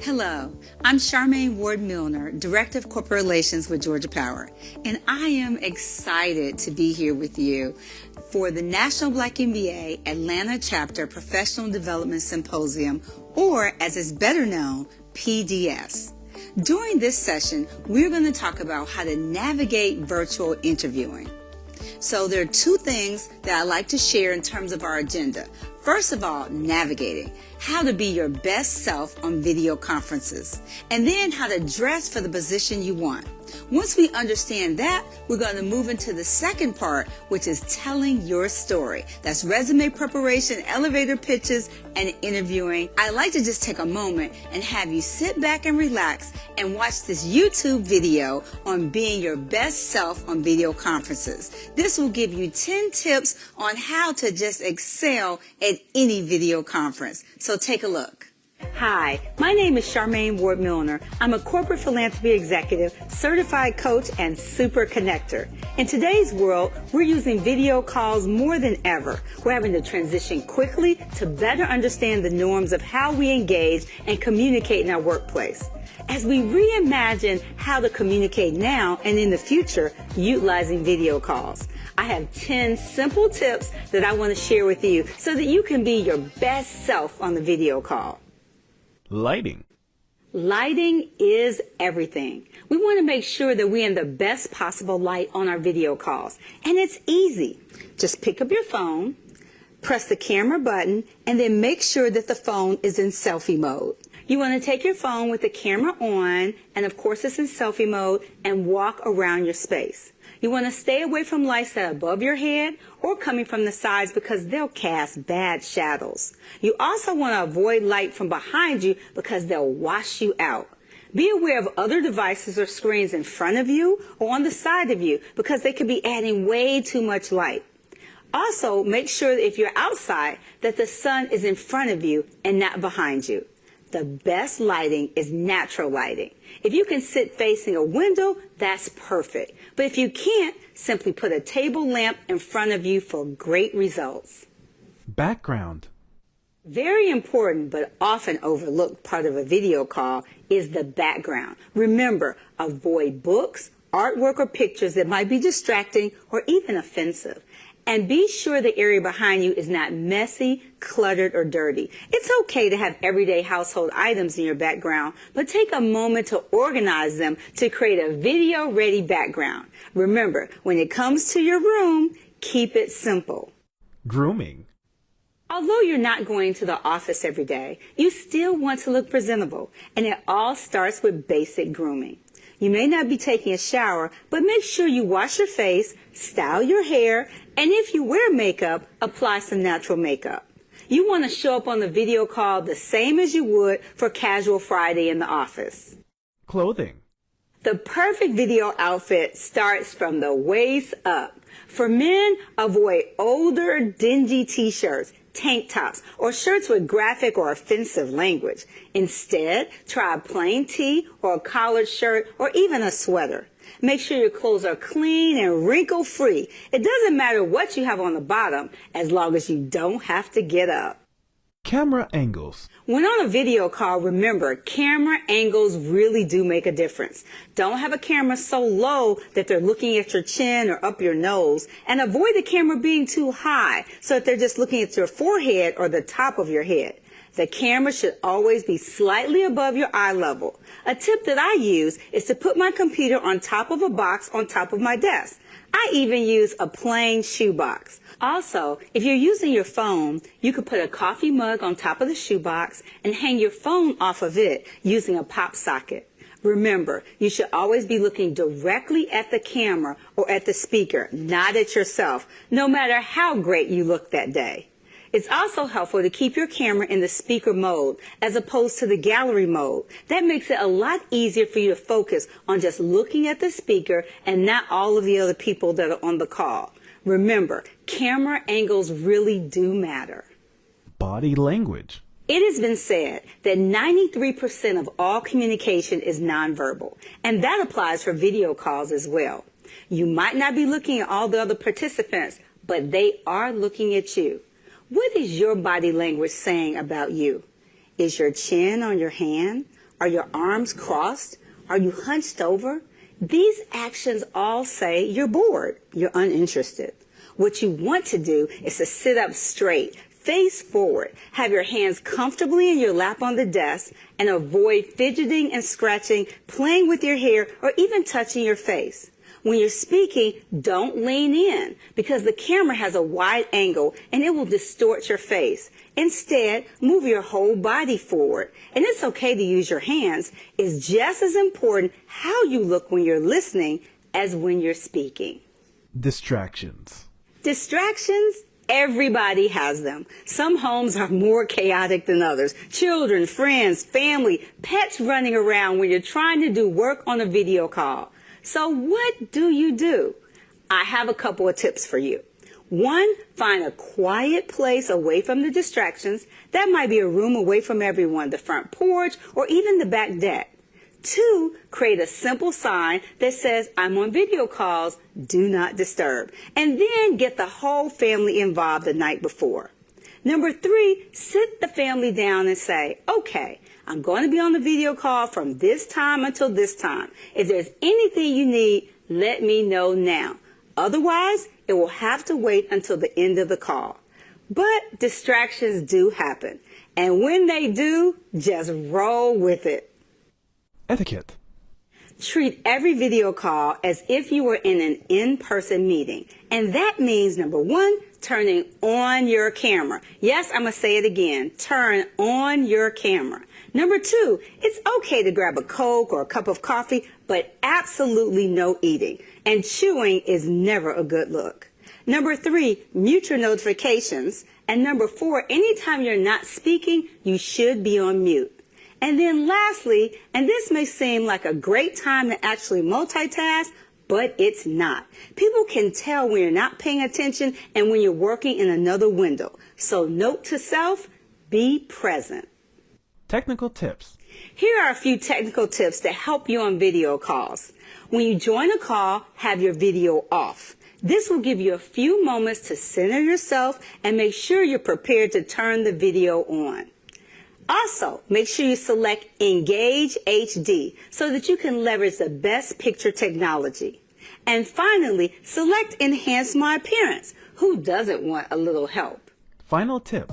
Hello, I'm Charmaine Ward-Millner, Director of Corporate Relations with Georgia Power, and I am excited to be here with you for the National Black MBA Atlanta Chapter Professional Development Symposium, or as it's better known, PDS. During this session, we're going to talk about how to navigate virtual interviewing. So there are two things that I'd like to share in terms of our agenda. First of all, navigating, how to be your best self on video conferences, and then how to dress for the position you want. Once we understand that, we're going to move into the second part, which is telling your story. That's resume preparation, elevator pitches, and interviewing. I'd like to just take a moment and have you sit back and relax and watch this YouTube video on being your best self on video conferences. This will give you 10 tips on how to just excel at any video conference. So take a look. Hi, my name is Charmaine Ward-Millner. I'm a corporate philanthropy executive, certified coach, and super connector. In today's world, we're using video calls more than ever. We're having to transition quickly to better understand the norms of how we engage and communicate in our workplace. As we reimagine how to communicate now and in the future, utilizing video calls, I have 10 simple tips that I want to share with you so that you can be your best self on the video call. Lighting. Lighting is everything. We want to make sure that we're in the best possible light on our video calls. And it's easy. Just pick up your phone, press the camera button, and then make sure that the phone is in selfie mode. You want to take your phone with the camera on, and of course it's in selfie mode, and walk around your space. You want to stay away from lights that are above your head or coming from the sides because they'll cast bad shadows. You also want to avoid light from behind you because they'll wash you out. Be aware of other devices or screens in front of you or on the side of you because they could be adding way too much light. Also, make sure that if you're outside that the sun is in front of you and not behind you. The best lighting is natural lighting. If you can sit facing a window, that's perfect. But if you can't, simply put a table lamp in front of you for great results. Background. Very important but often overlooked part of a video call is the background. Remember, avoid books, artwork, or pictures that might be distracting or even offensive. And be sure the area behind you is not messy, cluttered, or dirty. It's okay to have everyday household items in your background, but take a moment to organize them to create a video-ready background. Remember, when it comes to your room, keep it simple. Grooming. Although you're not going to the office every day, you still want to look presentable, and it all starts with basic grooming. You may not be taking a shower, but make sure you wash your face, style your hair, and if you wear makeup, apply some natural makeup. You want to show up on the video call the same as you would for casual Friday in the office. Clothing. The perfect video outfit starts from the waist up. For men, avoid older, dingy t-shirts, tank tops, or shirts with graphic or offensive language. Instead, try a plain tee or a collared shirt or even a sweater. Make sure your clothes are clean and wrinkle-free. It doesn't matter what you have on the bottom as long as you don't have to get up. Camera angles. When on a video call, remember, camera angles really do make a difference. Don't have a camera so low that they're looking at your chin or up your nose, and avoid the camera being too high so that they're just looking at your forehead or the top of your head. The camera should always be slightly above your eye level. A tip that I use is to put my computer on top of a box on top of my desk. I even use a plain shoebox. Also, if you're using your phone, you could put a coffee mug on top of the shoebox and hang your phone off of it using a pop socket. Remember, you should always be looking directly at the camera or at the speaker, not at yourself, no matter how great you look that day. It's also helpful to keep your camera in the speaker mode as opposed to the gallery mode. That makes it a lot easier for you to focus on just looking at the speaker and not all of the other people that are on the call. Remember, camera angles really do matter. Body language. It has been said that 93% of all communication is nonverbal, and that applies for video calls as well. You might not be looking at all the other participants, but they are looking at you. What is your body language saying about you? Is your chin on your hand Are your arms crossed? Are you hunched over? These actions all say you're bored, you're uninterested. What you want to do is to sit up straight, face forward, have your hands comfortably in your lap on the desk, and avoid fidgeting and scratching, playing with your hair, or even touching your face. When you're speaking, don't lean in because the camera has a wide angle and it will distort your face. Instead, move your whole body forward. And it's okay to use your hands. It's just as important how you look when you're listening as when you're speaking. Distractions. Distractions? Everybody has them. Some homes are more chaotic than others. Children, friends, family, pets running around when you're trying to do work on a video call. So what do? I have a couple of tips for you. 1, find a quiet place away from the distractions. That might be a room away from everyone, the front porch, or even the back deck. 2, create a simple sign that says, I'm on video calls, do not disturb. And then get the whole family involved the night before. Number 3, sit the family down and say, okay, I'm going to be on the video call from this time until this time. If there's anything you need, let me know now. Otherwise, it will have to wait until the end of the call. But distractions do happen. And when they do, just roll with it. Etiquette. Treat every video call as if you were in an in-person meeting. And that means, number 1, turning on your camera. Yes, I'm going to say it again. Turn on your camera. Number 2, it's okay to grab a Coke or a cup of coffee, but absolutely no eating. And chewing is never a good look. Number 3, mute your notifications. And number 4, anytime you're not speaking, you should be on mute. And then lastly, and this may seem like a great time to actually multitask, but it's not. People can tell when you're not paying attention and when you're working in another window. So note to self, be present. Technical tips. Here are a few technical tips to help you on video calls. When you join a call, have your video off. This will give you a few moments to center yourself and make sure you're prepared to turn the video on. Also, make sure you select Engage HD so that you can leverage the best picture technology. And finally, select Enhance My Appearance. Who doesn't want a little help? Final tip.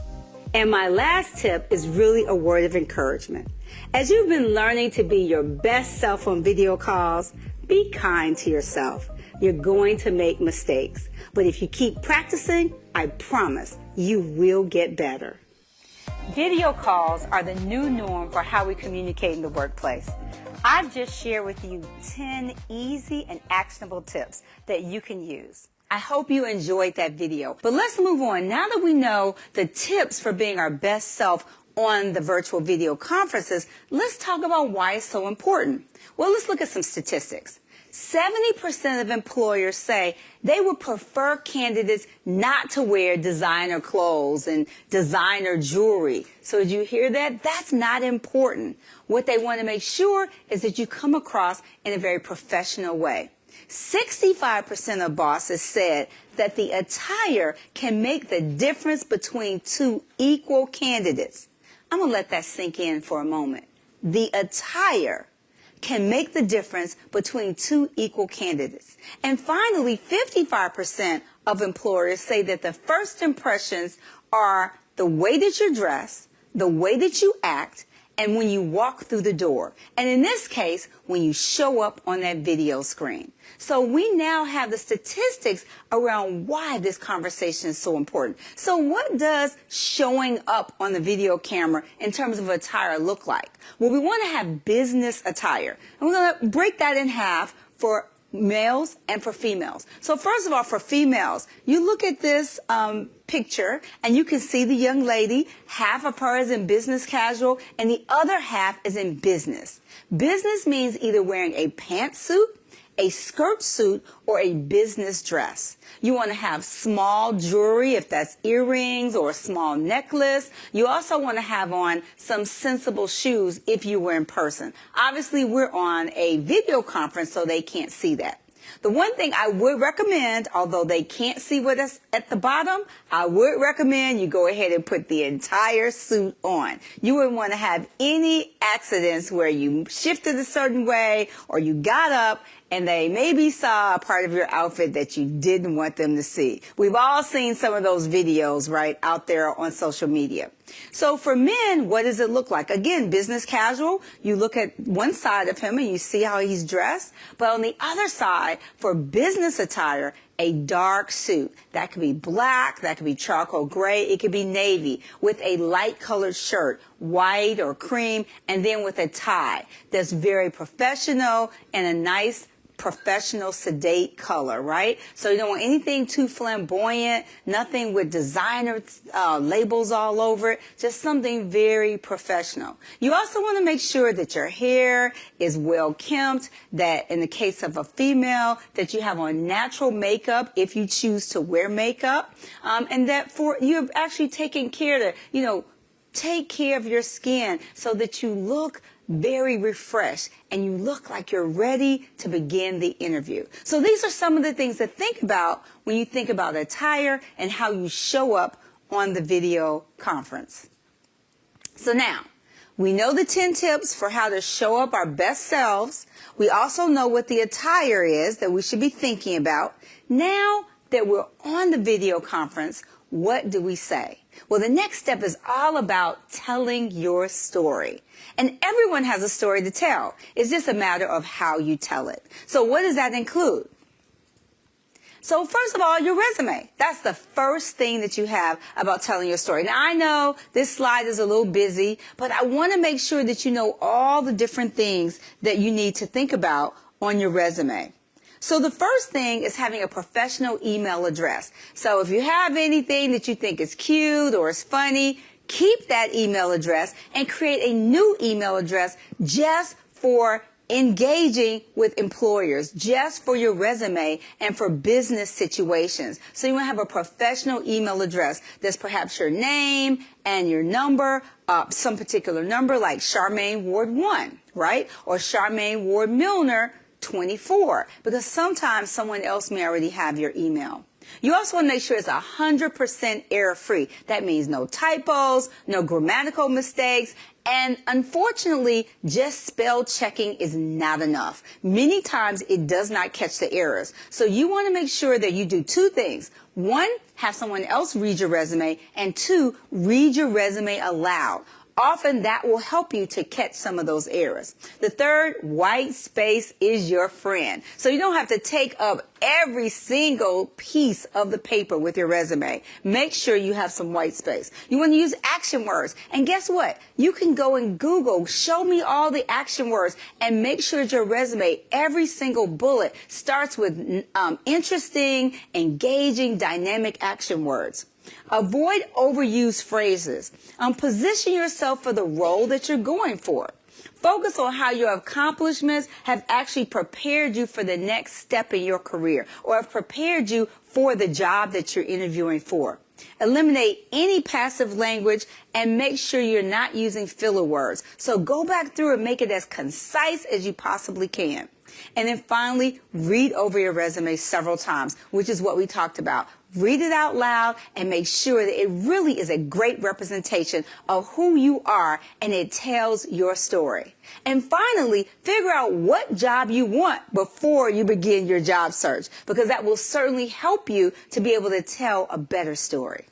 And my last tip is really a word of encouragement. As you've been learning to be your best self on video calls, be kind to yourself. You're going to make mistakes. But if you keep practicing, I promise you will get better. Video calls are the new norm for how we communicate in the workplace. I've just shared with you 10 easy and actionable tips that you can use. I hope you enjoyed that video. But let's move on. Now that we know the tips for being our best self on the virtual video conferences, let's talk about why it's so important. Well, let's look at some statistics. 70% of employers say they would prefer candidates not to wear designer clothes and designer jewelry. So did you hear that? That's not important. What they want to make sure is that you come across in a very professional way. 65% of bosses said that the attire can make the difference between 2 equal candidates. I'm going to let that sink in for a moment. The attire can make the difference between 2 equal candidates. And finally, 55% of employers say that the first impressions are the way that you dress, the way that you act, and when you walk through the door. And in this case, when you show up on that video screen. So we now have the statistics around why this conversation is so important. So what does showing up on the video camera in terms of attire look like? Well, we want to have business attire. And we're going to break that in half for males and for females. So first of all, for females, you look at this picture and you can see the young lady. Half of her is in business casual and the other half is in business. Business means either wearing a pantsuit, a skirt suit, or a business dress. You want to have small jewelry, if that's earrings or a small necklace. You also want to have on some sensible shoes if you were in person. Obviously, we're on a video conference, so they can't see that. The one thing I would recommend, although they can't see what is at the bottom, I would recommend you go ahead and put the entire suit on. You wouldn't want to have any accidents where you shifted a certain way or you got up and they maybe saw a part of your outfit that you didn't want them to see. We've all seen some of those videos, right, out there on social media. So for men, what does it look like? Again, business casual, you look at one side of him and you see how he's dressed. But on the other side, for business attire, a dark suit. That could be black, that could be charcoal gray, it could be navy, with a light colored shirt, white or cream, and then with a tie. That's very professional and a nice professional sedate color, right? So you don't want anything too flamboyant, nothing with designer labels all over it, just something very professional. You also want to make sure that your hair is well kempt, that in the case of a female, that you have on natural makeup if you choose to wear makeup, and that you've actually taken care to, take care of your skin so that you look very refreshed and you look like you're ready to begin the interview. So these are some of the things to think about when you think about attire and how you show up on the video conference. So now, we know the 10 tips for how to show up our best selves. We also know what the attire is that we should be thinking about. Now that we're on the video conference, what do we say? Well, the next step is all about telling your story. And everyone has a story to tell. It's just a matter of how you tell it. So what does that include? So first of all, your resume. That's the first thing that you have about telling your story. Now, I know this slide is a little busy, but I want to make sure that you know all the different things that you need to think about on your resume. So the first thing is having a professional email address. So if you have anything that you think is cute or is funny, keep that email address and create a new email address just for engaging with employers, just for your resume and for business situations. So you want to have a professional email address that's perhaps your name and your number, some particular number like Charmaine Ward-1, right? Or Charmaine Ward-Millner 24, because sometimes someone else may already have your email. You also want to make sure it's 100% error-free. That means no typos, no grammatical mistakes, and unfortunately, just spell checking is not enough. Many times it does not catch the errors. So you want to make sure that you do two things. One, have someone else read your resume, and two, read your resume aloud. Often that will help you to catch some of those errors. The third, white space is your friend. So you don't have to take up every single piece of the paper with your resume. Make sure you have some white space. You want to use action words. And guess what? You can go and Google, show me all the action words, and make sure that your resume, every single bullet starts with interesting, engaging, dynamic action words. Avoid overused phrases. Position yourself for the role that you're going for. Focus on how your accomplishments have actually prepared you for the next step in your career or have prepared you for the job that you're interviewing for. Eliminate any passive language and make sure you're not using filler words. So go back through and make it as concise as you possibly can. And then finally, read over your resume several times, which is what we talked about. Read it out loud and make sure that it really is a great representation of who you are and it tells your story. And finally, figure out what job you want before you begin your job search, because that will certainly help you to be able to tell a better story.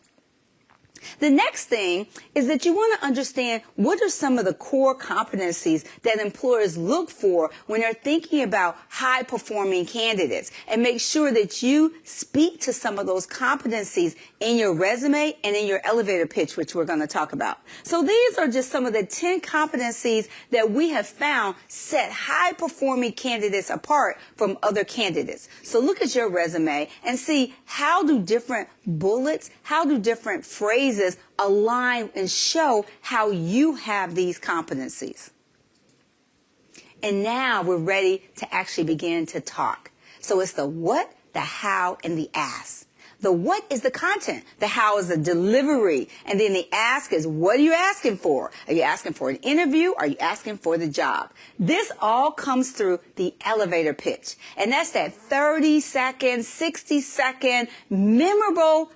The next thing is that you want to understand what are some of the core competencies that employers look for when they're thinking about high-performing candidates, and make sure that you speak to some of those competencies in your resume and in your elevator pitch, which we're going to talk about. So these are just some of the 10 competencies that we have found set high-performing candidates apart from other candidates. So look at your resume and see how do different bullets, how do different phrases align and show how you have these competencies. And now we're ready to actually begin to talk. So it's the what, the how, and the ask. The what is the content. The how is the delivery. And then the ask is, what are you asking for? Are you asking for an interview? Are you asking for the job? This all comes through the elevator pitch. And that's that 30-second, 60-second memorable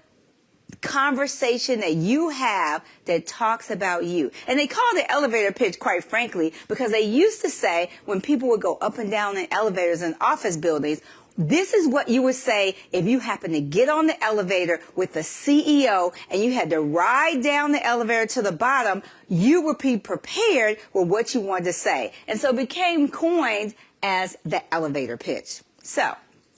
conversation that you have that talks about you. And they call it the elevator pitch, quite frankly, because they used to say when people would go up and down in elevators in office buildings, this is what you would say if you happen to get on the elevator with the CEO and you had to ride down the elevator to the bottom. You would be prepared with what you wanted to say. And so it became coined as the elevator pitch. So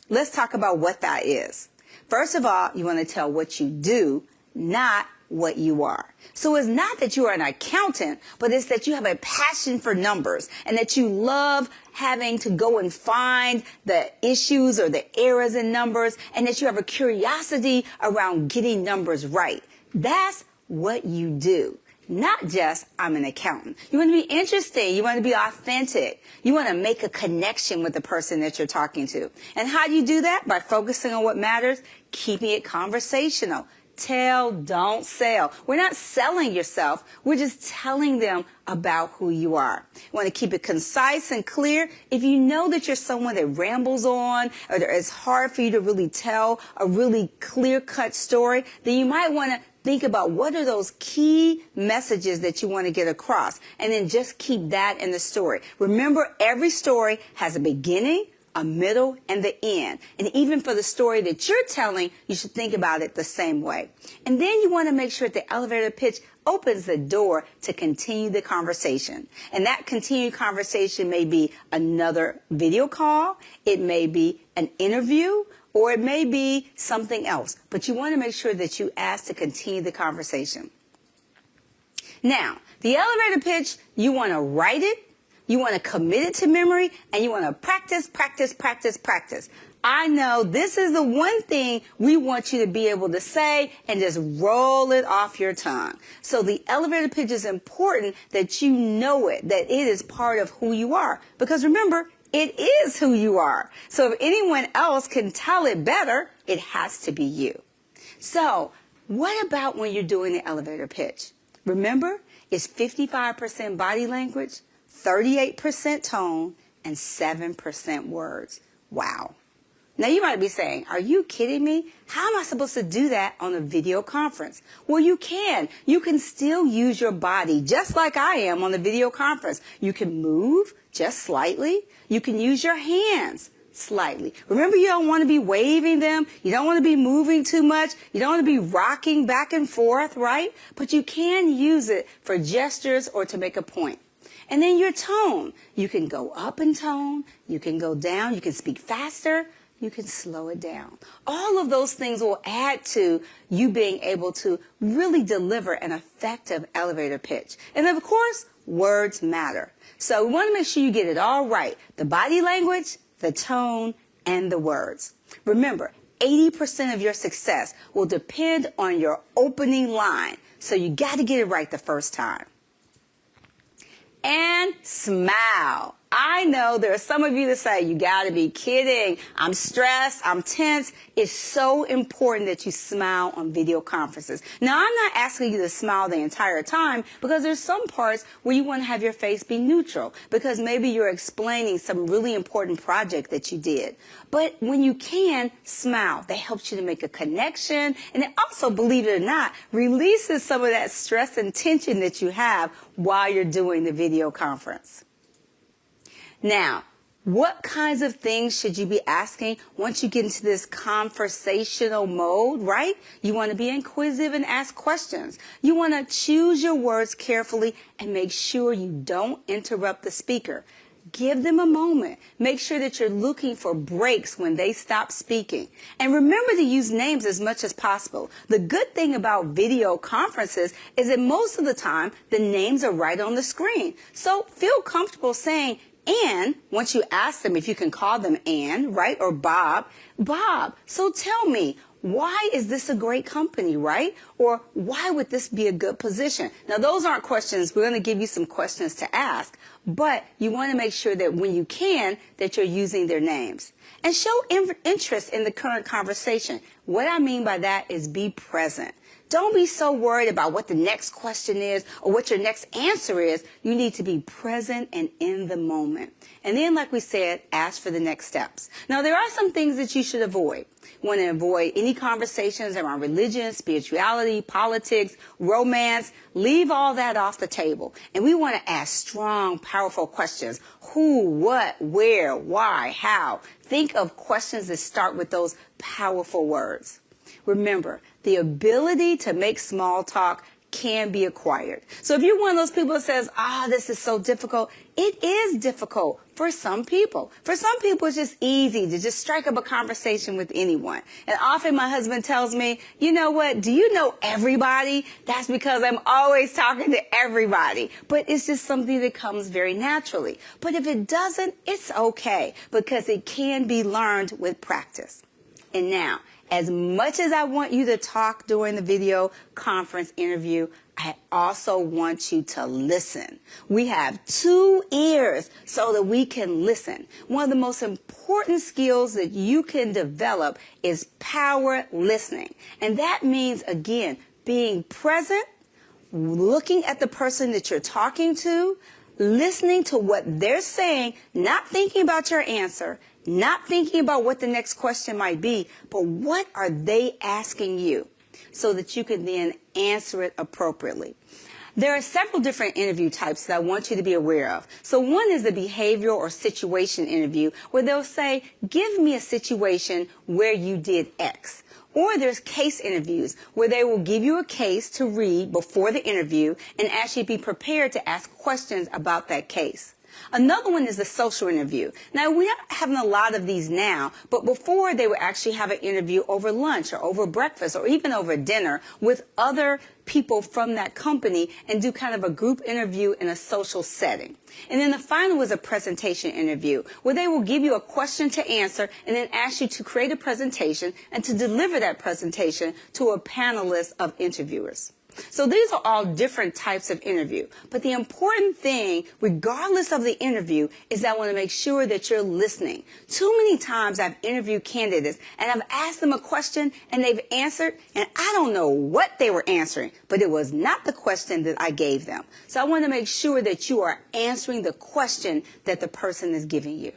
let's talk about what that is. First of all, you want to tell what you do, not what you are. So it's not that you are an accountant, but it's that you have a passion for numbers and that you love having to go and find the issues or the errors in numbers and that you have a curiosity around getting numbers right. That's what you do. Not just, I'm an accountant. You want to be interesting. You want to be authentic. You want to make a connection with the person that you're talking to. And how do you do that? By focusing on what matters, keeping it conversational. Tell, don't sell. We're not selling yourself. We're just telling them about who you are. You want to keep it concise and clear. If you know that you're someone that rambles on or it's hard for you to really tell a really clear-cut story, then you might want to think about what are those key messages that you want to get across, and then just keep that in the story. Remember, every story has a beginning, a middle, and the end. And even for the story that you're telling, you should think about it the same way. And then you want to make sure that the elevator pitch opens the door to continue the conversation. And that continued conversation may be another video call, it may be an interview, or it may be something else. But you want to make sure that you ask to continue the conversation. Now, the elevator pitch, you want to write it, you want to commit it to memory, and you want to practice, practice, practice, practice. I know this is the one thing we want you to be able to say and just roll it off your tongue. So the elevator pitch is important that you know it, that it is part of who you are. Because remember, it is who you are. So if anyone else can tell it better, it has to be you. So what about when you're doing the elevator pitch? Remember, it's 55% body language, 38% tone, and 7% words. Wow. Now you might be saying, are you kidding me? How am I supposed to do that on a video conference? Well, you can. You can still use your body just like I am on the video conference. You can move just slightly. You can use your hands slightly. Remember, you don't want to be waving them. You don't want to be moving too much. You don't want to be rocking back and forth, right? But you can use it for gestures or to make a point. And then your tone. You can go up in tone. You can go down. You can speak faster. You can slow it down. All of those things will add to you being able to really deliver an effective elevator pitch. And of course, words matter. So we want to make sure you get it all right. The body language, the tone, and the words. Remember, 80% of your success will depend on your opening line. So you got to get it right the first time. And smile. I know there are some of you that say, you got to be kidding. I'm stressed. I'm tense. It's so important that you smile on video conferences. Now, I'm not asking you to smile the entire time because there's some parts where you want to have your face be neutral because maybe you're explaining some really important project that you did. But when you can, smile. That helps you to make a connection. And it also, believe it or not, releases some of that stress and tension that you have while you're doing the video conference. Now, what kinds of things should you be asking once you get into this conversational mode, right? You want to be inquisitive and ask questions. You want to choose your words carefully and make sure you don't interrupt the speaker. Give them a moment. Make sure that you're looking for breaks when they stop speaking. And remember to use names as much as possible. The good thing about video conferences is that most of the time the names are right on the screen. So feel comfortable saying, Ann, once you ask them if you can call them Ann, right, or Bob, Bob, so tell me, why is this a great company, right? Or why would this be a good position? Now, those aren't questions. We're going to give you some questions to ask, but you want to make sure that when you can, that you're using their names. And show interest in the current conversation. What I mean by that is be present. Don't be so worried about what the next question is or what your next answer is. You need to be present and in the moment. And then, like we said, ask for the next steps. Now, there are some things that you should avoid. You want to avoid any conversations around religion, spirituality, politics, romance. Leave all that off the table. And we want to ask strong, powerful questions. Who, what, where, why, how. Think of questions that start with those powerful words. Remember, the ability to make small talk can be acquired. So if you're one of those people that says, this is so difficult, it is difficult for some people. For some people, it's just easy to just strike up a conversation with anyone. And often my husband tells me, you know what, do you know everybody? That's because I'm always talking to everybody. But it's just something that comes very naturally. But if it doesn't, it's okay, because it can be learned with practice. And now, as much as I want you to talk during the video conference interview, I also want you to listen. We have 2 ears so that we can listen. One of the most important skills that you can develop is power listening. And that means, again, being present, looking at the person that you're talking to, listening to what they're saying, not thinking about your answer, not thinking about what the next question might be, but what are they asking you, so that you can then answer it appropriately. There are several different interview types that I want you to be aware of. So one is the behavioral or situation interview, where they'll say, give me a situation where you did X. Or there's case interviews, where they will give you a case to read before the interview and actually be prepared to ask questions about that case. Another one is the social interview. Now, we're not having a lot of these now, but before they would actually have an interview over lunch or over breakfast or even over dinner with other people from that company and do kind of a group interview in a social setting. And then the final was a presentation interview, where they will give you a question to answer and then ask you to create a presentation and to deliver that presentation to a panelist of interviewers. So these are all different types of interview. But the important thing, regardless of the interview, is that I want to make sure that you're listening. Too many times I've interviewed candidates and I've asked them a question and they've answered, and I don't know what they were answering, but it was not the question that I gave them. So I want to make sure that you are answering the question that the person is giving you.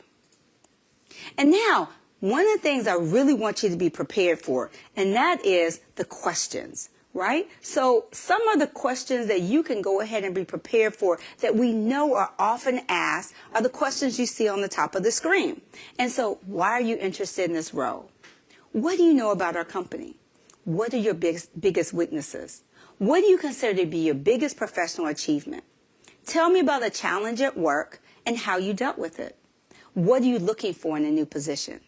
And now, one of the things I really want you to be prepared for, and that is the questions. Right? So some of the questions that you can go ahead and be prepared for that we know are often asked are the questions you see on the top of the screen. And so, why are you interested in this role? What do you know about our company? What are your biggest weaknesses? What do you consider to be your biggest professional achievement? Tell me about a challenge at work and how you dealt with it. What are you looking for in a new position?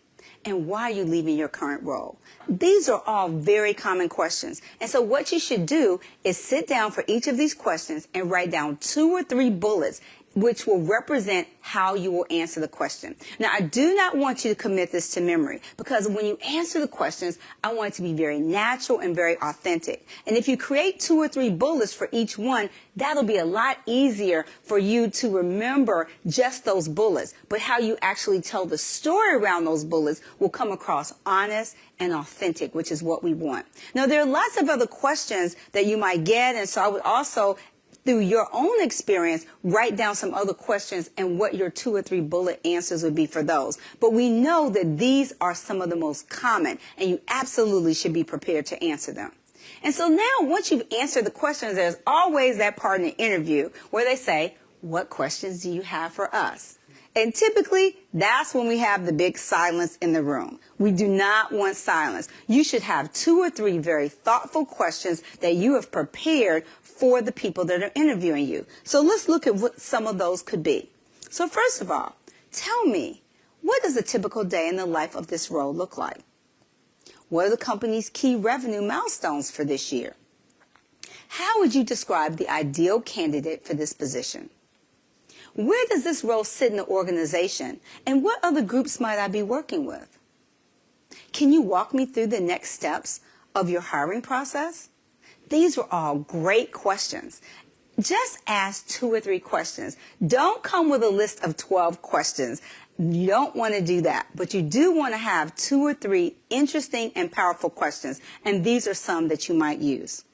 And why are you leaving your current role? These are all very common questions. And so what you should do is sit down for each of these questions and write down 2 or 3 bullets which will represent how you will answer the question. Now, I do not want you to commit this to memory, because when you answer the questions, I want it to be very natural and very authentic. And if you create 2 or 3 bullets for each one, that'll be a lot easier for you to remember just those bullets. But how you actually tell the story around those bullets will come across honest and authentic, which is what we want. Now, there are lots of other questions that you might get, and so I would also, through your own experience, write down some other questions and what your 2 or 3 bullet answers would be for those. But we know that these are some of the most common, and you absolutely should be prepared to answer them. And so now, once you've answered the questions, there's always that part in the interview where they say, what questions do you have for us? And typically, that's when we have the big silence in the room. We do not want silence. You should have 2 or 3 very thoughtful questions that you have prepared for the people that are interviewing you. So let's look at what some of those could be. So first of all, tell me, what does a typical day in the life of this role look like? What are the company's key revenue milestones for this year? How would you describe the ideal candidate for this position? Where does this role sit in the organization, and what other groups might I be working with? Can you walk me through the next steps of your hiring process? These were all great questions. Just ask 2 or 3 questions. Don't come with a list of 12 questions. You don't want to do that, but you do want to have 2 or 3 interesting and powerful questions, and these are some that you might use.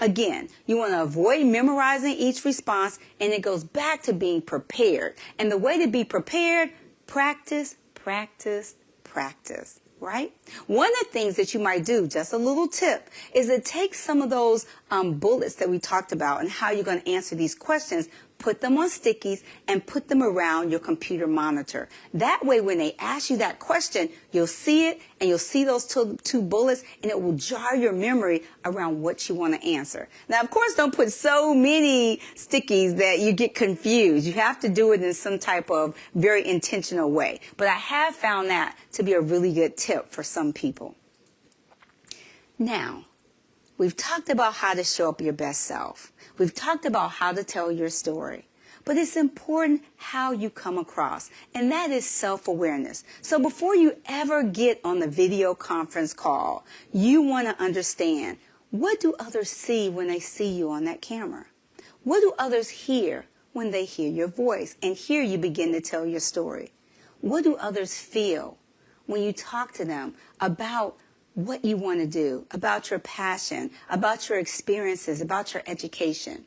Again, you want to avoid memorizing each response, and it goes back to being prepared. And the way to be prepared, practice, practice, practice, right? One of the things that you might do, just a little tip, is to take some of those bullets that we talked about and how you're going to answer these questions, put them on stickies and put them around your computer monitor. That way, when they ask you that question, you'll see it and you'll see those two bullets, and it will jar your memory around what you want to answer. Now, of course, don't put so many stickies that you get confused. You have to do it in some type of very intentional way. But I have found that to be a really good tip for some people. Now, we've talked about how to show up your best self. We've talked about how to tell your story. But it's important how you come across, and that is self-awareness. So before you ever get on the video conference call, you want to understand, what do others see when they see you on that camera? What do others hear when they hear your voice? And here you begin to tell your story. What do others feel when you talk to them about what you want to do, about your passion, about your experiences, about your education?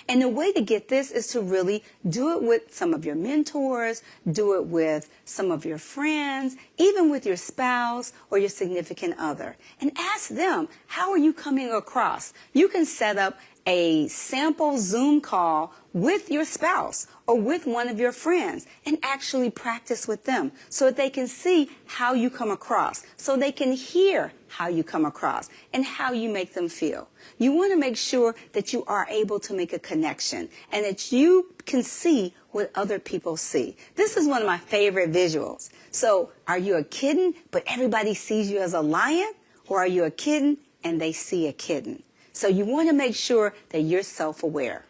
And the way to get this is to really do it with some of your mentors, do it with some of your friends, even with your spouse or your significant other. And ask them, how are you coming across? You can set up a sample Zoom call with your spouse or with one of your friends and actually practice with them so that they can see how you come across, so they can hear how you come across and how you make them feel. You want to make sure that you are able to make a connection and that you can see what other people see. This is one of my favorite visuals. So are you a kitten, but everybody sees you as a lion? Or are you a kitten and they see a kitten? So you want to make sure that you're self-aware.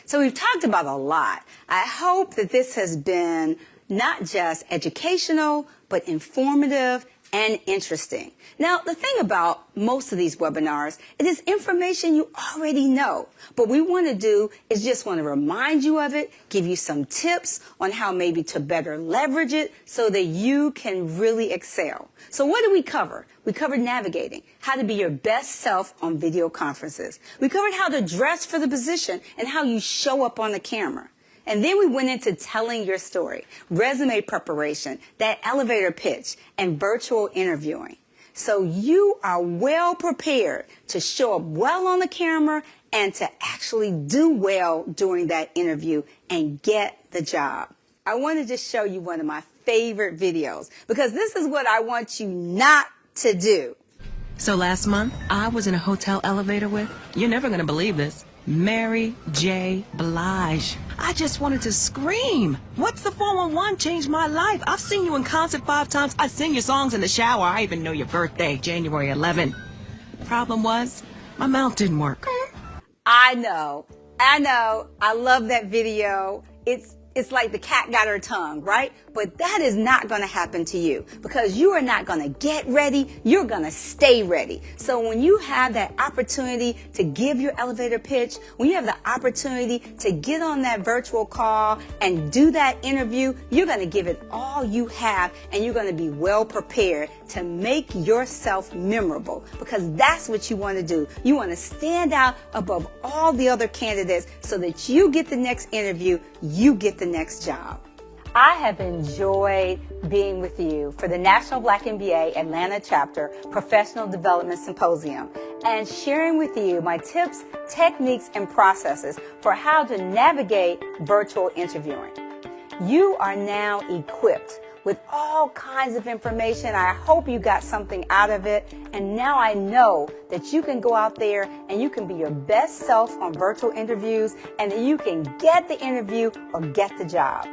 So we've talked about a lot. I hope that this has been not just educational, but informative and interesting. Now, the thing about most of these webinars, it is information you already know. But we want to do is just want to remind you of it, give you some tips on how maybe to better leverage it so that you can really excel. So what did we cover? We covered navigating, how to be your best self on video conferences. We covered how to dress for the position and how you show up on the camera. And then we went into telling your story, resume preparation, that elevator pitch, and virtual interviewing. So you are well prepared to show up well on the camera and to actually do well during that interview and get the job. I want to just show you one of my favorite videos because this is what I want you not to do. So last month, I was in a hotel elevator with, you're never going to believe this, Mary J. Blige. I just wanted to scream. What's the 411 changed my life? I've seen you in concert 5 times. I sing your songs in the shower. I even know your birthday, January 11. Problem was, my mouth didn't work. I know. I love that video. It's like the cat got her tongue, right? But that is not going to happen to you because you are not going to get ready. You're going to stay ready. So when you have that opportunity to give your elevator pitch, when you have the opportunity to get on that virtual call and do that interview, you're going to give it all you have and you're going to be well prepared to make yourself memorable because that's what you want to do. You want to stand out above all the other candidates so that you get the next interview, you get the next job. I have enjoyed being with you for the National Black MBA Atlanta Chapter Professional Development Symposium and sharing with you my tips, techniques, and processes for how to navigate virtual interviewing. You are now equipped with all kinds of information. I hope you got something out of it. And now I know that you can go out there and you can be your best self on virtual interviews and that you can get the interview or get the job.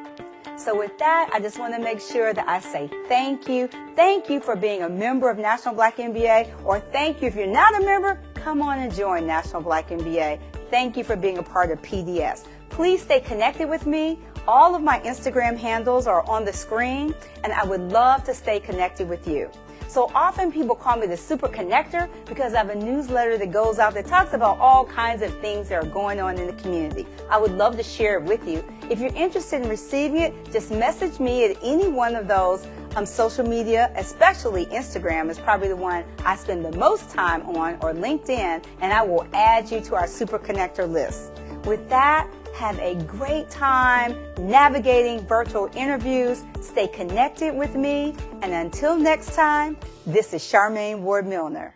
So with that, I just want to make sure that I say thank you. Thank you for being a member of National Black MBA, or thank you if you're not a member, come on and join National Black MBA. Thank you for being a part of PDS. Please stay connected with me All of my Instagram handles are on the screen, and I would love to stay connected with you. So often people call me the Super Connector because I have a newsletter that goes out that talks about all kinds of things that are going on in the community. I would love to share it with you. If you're interested in receiving it, just message me at any one of those social media, especially Instagram is probably the one I spend the most time on, or LinkedIn, and I will add you to our Super Connector list. With that, have a great time navigating virtual interviews. Stay connected with me. And until next time, this is Charmaine Ward-Millner.